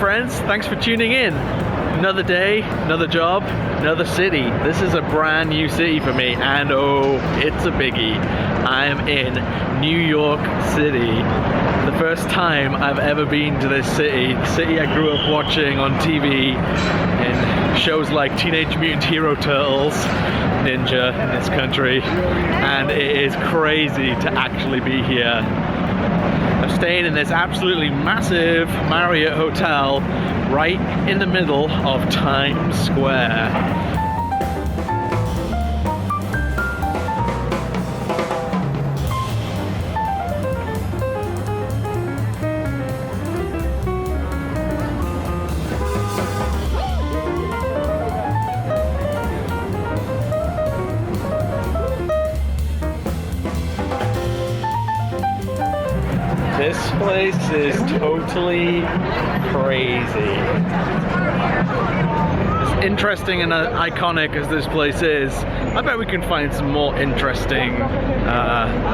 friends, thanks for tuning in. Another day, another job, another city. This is a brand new city for me, and oh, it's a biggie. I am in New York City. The first time I've ever been to this city. The city I grew up watching on TV in shows like Teenage Mutant Hero Turtles, Ninja in this country, and it is crazy to actually be here. I'm staying in this absolutely massive Marriott hotel right in the middle of Times Square. This place is totally crazy. As interesting and iconic as this place is, I bet we can find some more interesting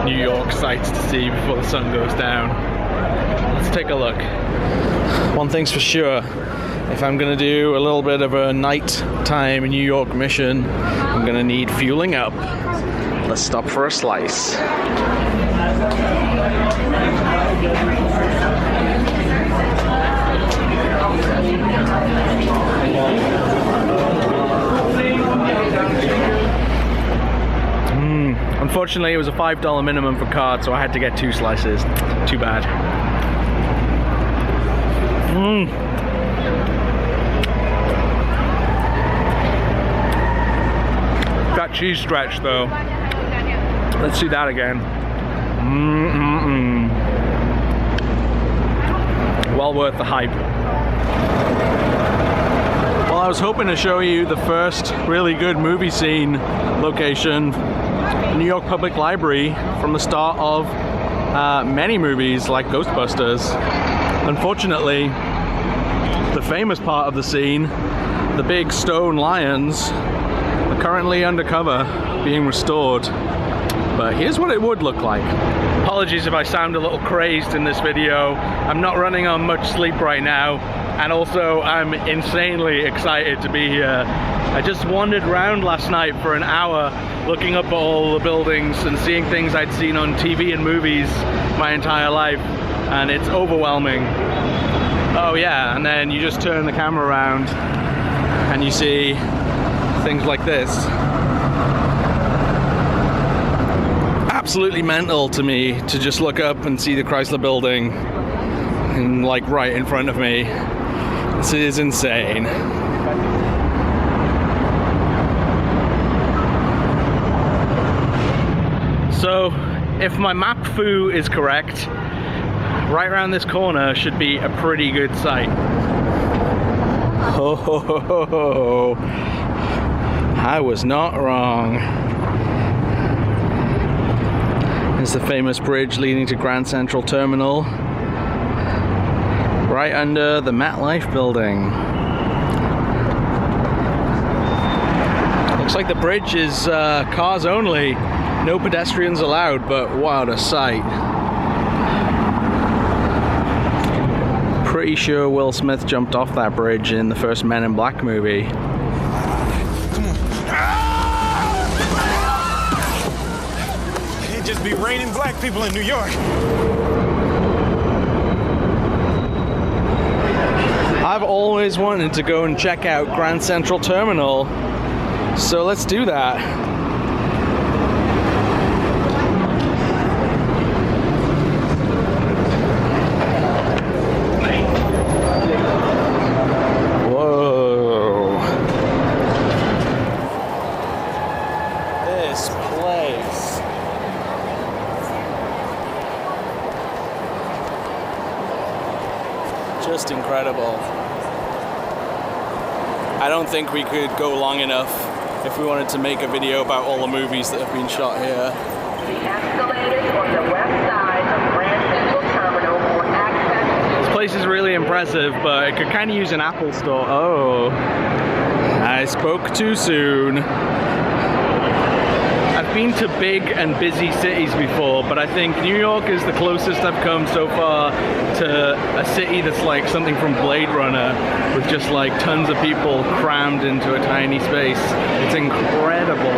New York sights to see before the sun goes down. Let's take a look. One thing's for sure, if I'm gonna do a little bit of a nighttime New York mission, I'm gonna need fueling up. Let's stop for a slice. Unfortunately, it was a $5 minimum for card, so I had to get 2 slices. Too bad. That cheese stretch, though. Let's do that again. Well worth the hype. Well, I was hoping to show you the first really good movie scene location, New York Public Library, from the start of many movies like Ghostbusters. Unfortunately, the famous part of the scene, the big stone lions, are currently undercover, being restored. But here's what it would look like. Apologies if I sound a little crazed in this video. I'm not running on much sleep right now, and also I'm insanely excited to be here. I just wandered around last night for an hour looking up at all the buildings and seeing things I'd seen on TV and movies my entire life, and it's overwhelming. Oh yeah, and then you just turn the camera around and you see things like this. Absolutely mental to me to just look up and see the Chrysler Building and like right in front of me. This is insane. So if my map foo is correct, right around this corner should be a pretty good site. Ho ho ho ho ho. I was not wrong. There's the famous bridge leading to Grand Central Terminal, right under the MetLife building. Looks like the bridge is cars only, no pedestrians allowed, but what a sight. Pretty sure Will Smith jumped off that bridge in the first Men in Black movie. Just be raining black people in New York. I've always wanted to go and check out Grand Central Terminal, so let's do that. Whoa. This place. Just incredible. I don't think we could go long enough if we wanted to make a video about all the movies that have been shot here. The escalators on the west side of Grand Central Terminal for access. This place is really impressive, but it could kind of use an Apple store. Oh, I spoke too soon. I've I've been to big and busy cities before, but I think New York is the closest I've come so far to a city that's like something from Blade Runner, with just like tons of people crammed into a tiny space. It's incredible.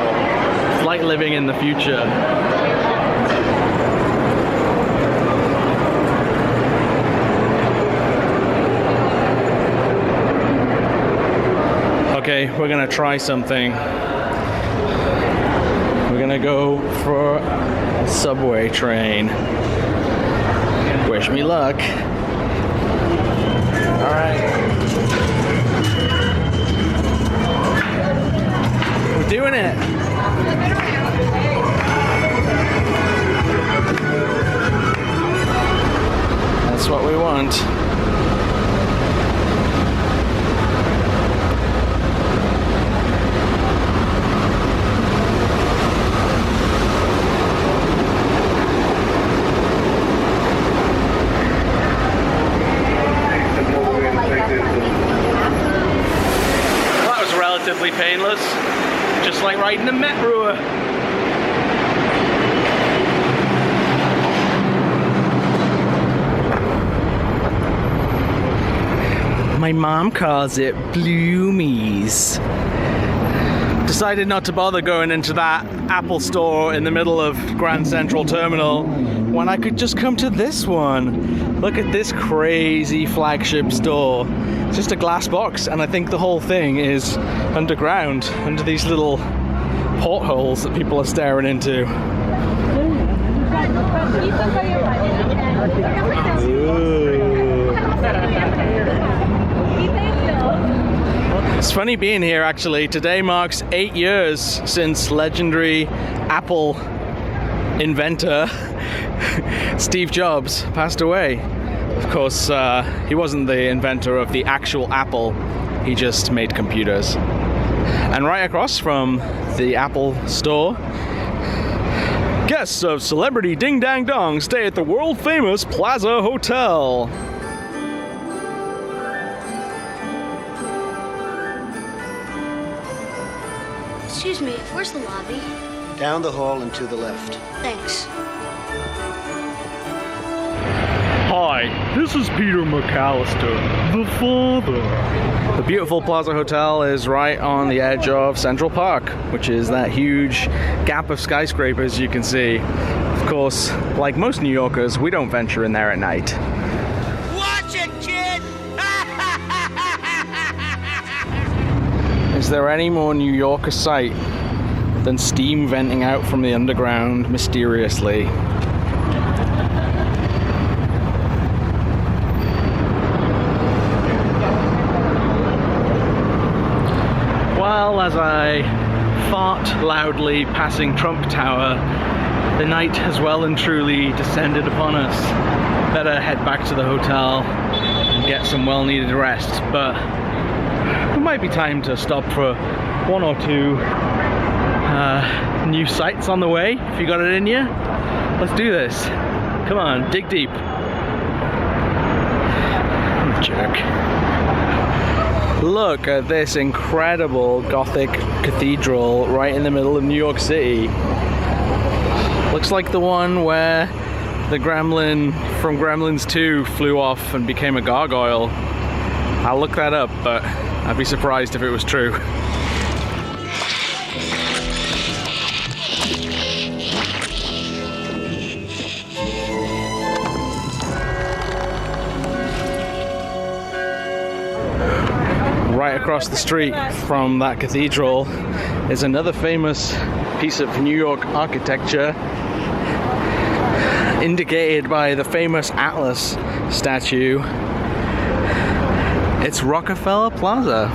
It's like living in the future. Okay, we're gonna try something. We're gonna go for a subway train. Wish me luck. All right. We're doing it. That's what we want. Relatively painless, just like riding a metro. My mom calls it bloomies. Decided not to bother going into that Apple store in the middle of Grand Central Terminal when I could just come to this one. Look at this crazy flagship store. It's just a glass box, and I think the whole thing is underground, under these little portholes that people are staring into. Ooh. It's funny being here, actually. Today marks 8 years since legendary Apple inventor Steve Jobs passed away. Of course, he wasn't the inventor of the actual Apple, he just made computers. And right across from the Apple store, guests of Celebrity Ding Dang Dong stay at the world-famous Plaza Hotel. Excuse me, where's the lobby? Down the hall and to the left. Thanks. Hi, this is Peter McAllister, the father. The beautiful Plaza Hotel is right on the edge of Central Park, which is that huge gap of skyscrapers you can see. Of course, like most New Yorkers, we don't venture in there at night. Watch it, kid! Is there any more New Yorker sight than steam venting out from the underground mysteriously? Well, as I fart loudly passing Trump Tower, the night has well and truly descended upon us. Better head back to the hotel and get some well-needed rest, but it might be time to stop for one or two new sights on the way, if you got it in you. Let's do this. Come on, dig deep. Jerk. Look at this incredible Gothic cathedral right in the middle of New York City. Looks like the one where the gremlin from Gremlins 2 flew off and became a gargoyle. I'll look that up, but I'd be surprised if it was true. Right across the street from that cathedral is another famous piece of New York architecture, indicated by the famous Atlas statue. It's Rockefeller Plaza.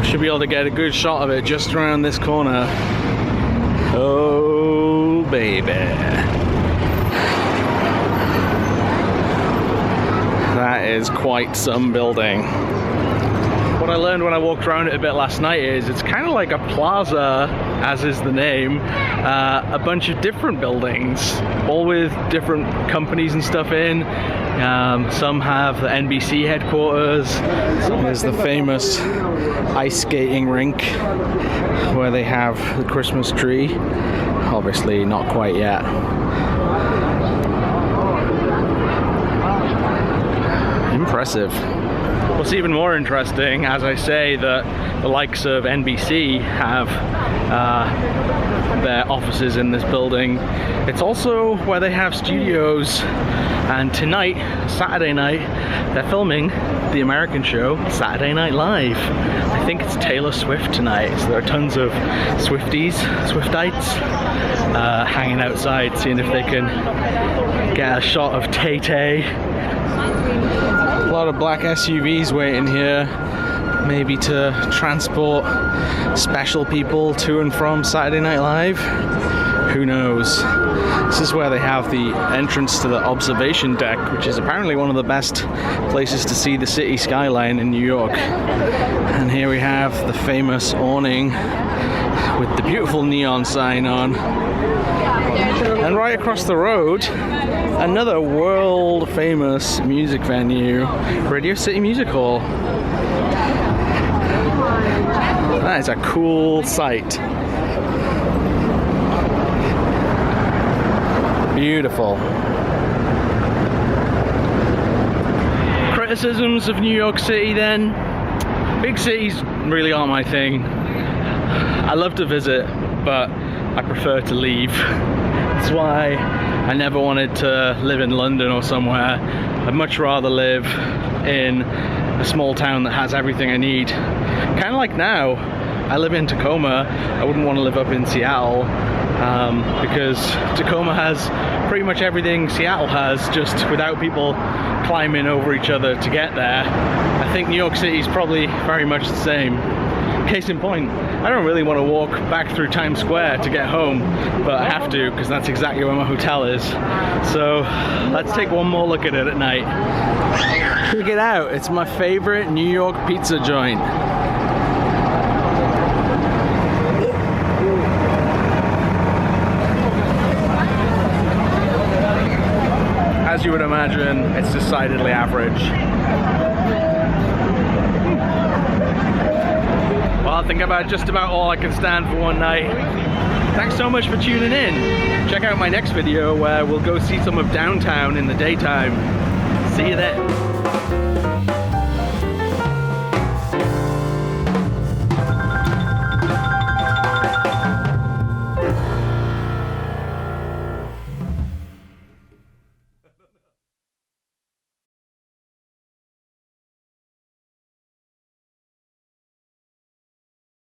Should be able to get a good shot of it just around this corner. Oh, baby. That is quite some building. What I learned when I walked around it a bit last night is it's kind of like a plaza, as is the name, a bunch of different buildings, all with different companies and stuff in. Some have the NBC headquarters. There's the famous ice skating rink where they have the Christmas tree. Obviously not quite yet. Impressive. What's even more interesting, as I say, that the likes of NBC have their offices in this building. It's also where they have studios, and tonight, Saturday night, they're filming the American show Saturday Night Live. I think it's Taylor Swift tonight, so there are tons of Swifties, Swiftites, hanging outside, seeing if they can get a shot of Tay-Tay. A lot of black SUVs waiting here, maybe to transport special people to and from Saturday Night Live. Who knows? This is where they have the entrance to the observation deck, which is apparently one of the best places to see the city skyline in New York. And here we have the famous awning with the beautiful neon sign on. And right across the road, another world famous music venue, Radio City Music Hall. That is a cool sight. Beautiful. Criticisms of New York City then. Big cities really aren't my thing. I love to visit, but I prefer to leave. That's why I never wanted to live in London or somewhere. I'd much rather live in a small town that has everything I need. Kind of like now, I live in Tacoma. I wouldn't want to live up in Seattle because Tacoma has pretty much everything Seattle has, just without people climbing over each other to get there. I think New York City is probably very much the same. Case in point, I don't really want to walk back through Times Square to get home, but I have to because that's exactly where my hotel is. So let's take one more look at it at night. Check it out, it's my favorite New York pizza joint. As you would imagine, it's decidedly average. Well, I think about just about all I can stand for one night. Thanks so much for tuning in. Check out my next video where we'll go see some of downtown in the daytime. See you then.